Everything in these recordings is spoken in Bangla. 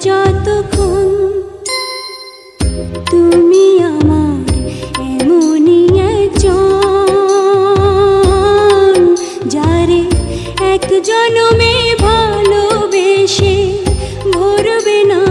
যতক্ষণ তুমি আমার এমনই একজন, যারে এক জনমে ভালোবেসে ভরবে না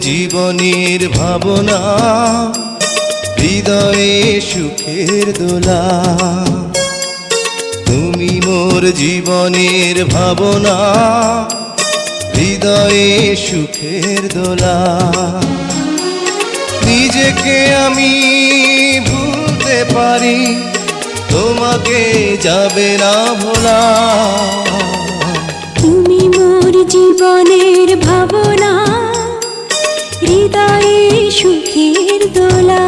জীবনের ভাবনা, হৃদয়ে সুখের দোলা। তুমি মোর জীবনের ভাবনা, হৃদয়ে সুখের দোলা। নিজেকে আমি ভুলতে পারি, তোমাকে যাবে না ভোলা। তুমি মোর জীবনের ভাবনা, হৃদয়ে সুখের দোলা।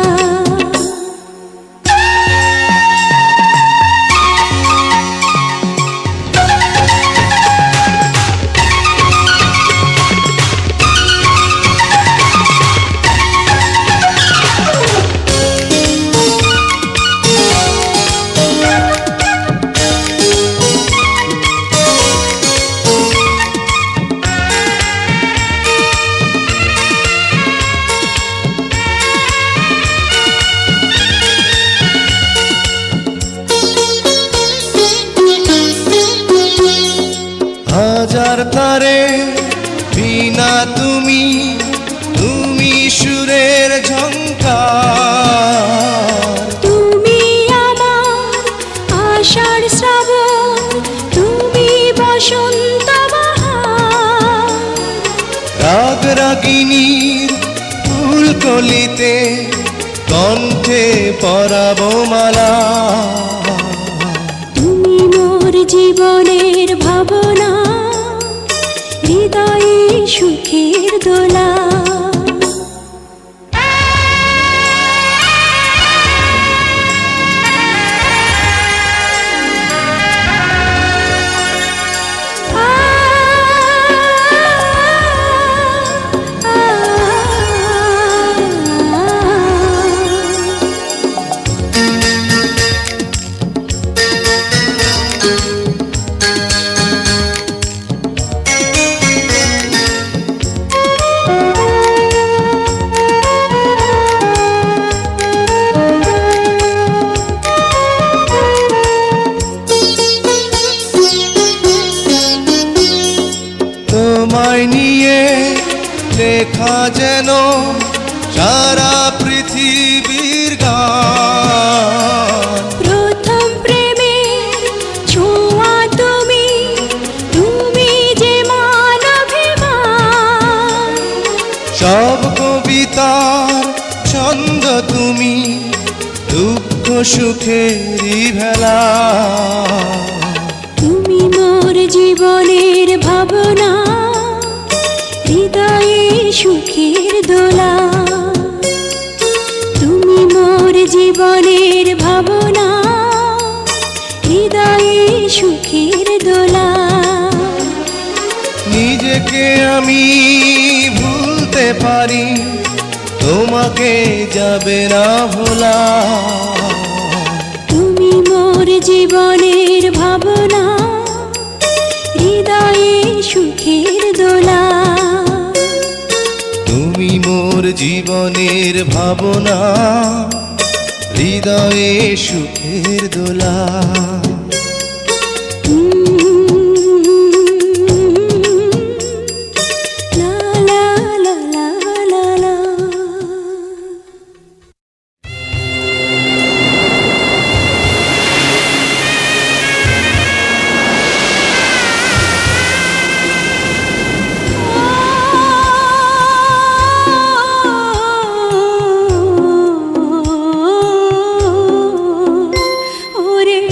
তার তারে বিনা তুমি, তুমি সুরের ঝংকার। তুমি আমার আষাঢ় শ্রাবণ, তুমি বসন্ত বাহার। রাগ রাগিনীর ফুলকলিতে কণ্ঠে পরাবো মালা। তুমি মোর জীবনের ভাবনা, হৃদয়ে সুখের দোলা। তোমায় নিয়ে লেখা যেন সারা পৃথিবীর গান। প্রথম প্রেমের ছোঁয়া তুমি, তুমি যে মানবিমান। সব কবিতার ছন্দ তুমি, দুঃখ সুখেরই ভেলা। তুমি মোর জীবনের ভাবনা, হৃদয়ে সুখের দোলা। তুমি মোর জীবনের ভাবনা, হৃদয়ে সুখের দোলা। নিজেকে আমি ভুলতে পারি, তোমাকে যাবে না ভোলা। তুমি মোর জীবনের ভাবনা, হৃদয়ে সুখের দোলা। তুমি মোর জীবনের ভাবনা, হৃদয়ে সুখের দোলা। লা লা লা লা লা লা। ওরে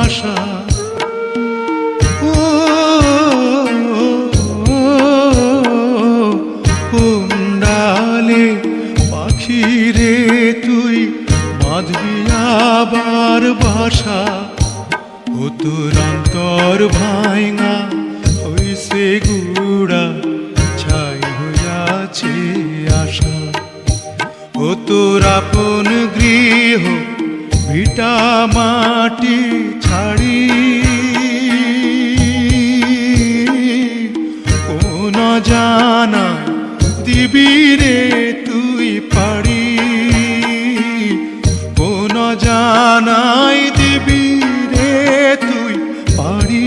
ভাষা। ও কোন ডালে পাখি রে তুই বাঁধবি আবার বাসা। ও তোর অন্তর ভাঙা হইছে গুড়া, ছাই হইয়াছে আশা। ও তোর আপন গৃহ ভিটা মাটি ছাড়ি কোন জানা দিবি রে তুই পাড়ি। কোন জানাই দিবি রে তুই পাড়ি।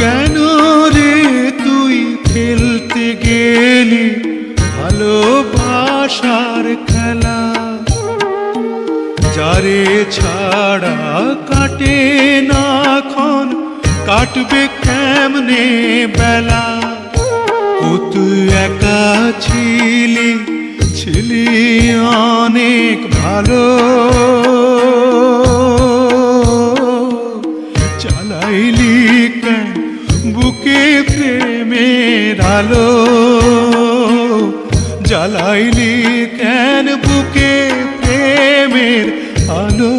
কেন রে তুই খেলতে গেলি ভালোবাসার খেলা? যারে ছাড়া কাটে না ক্ষণ, কাটবে কেমনে বেলা? ও তুই একা ছিলি, ছিলি অনেক ভালো, চালাইলি কেন বুকে প্রেমের আলো? জ্বালাইলি কেন বুকে প্রেমের আলো?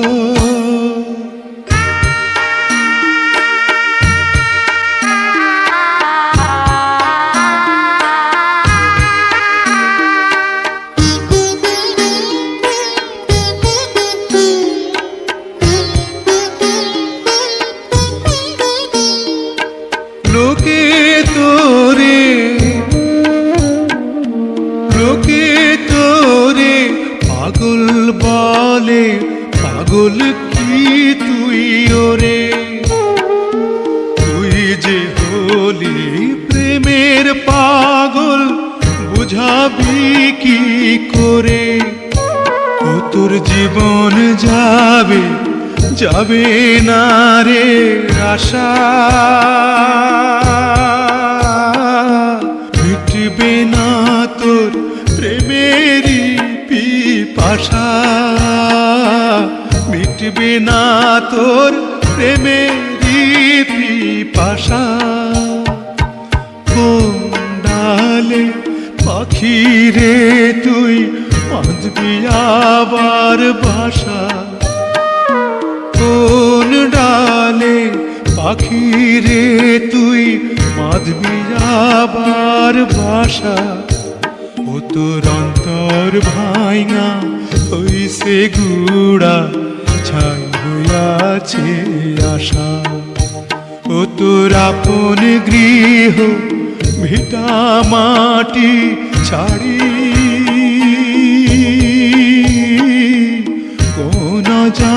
লোকে তোরে পাগল বলে, পাগল কি তুই ওরে? তুই যে হলি প্রেমের পাগল, বুঝাবি কি করে? ও তোর জীবন যাবে, যাবে না রে আশা। মিটবে না তোর প্রেমেরই পিপাসা, মিটবে না তোর প্রেমেরই পিপাসা। কোন ডালে পাখি রে তুই বাঁধবি আবার বাসা? কোন ডালে পাখি রে তুই বাঁধবি আবার বাসা? ও তোর অন্তর ভাঙা হইছে গুড়া, ছাই হইয়াছে আশা। ও তোর আপন গৃহ ভিটা মাটি ছাড়ি কোন যা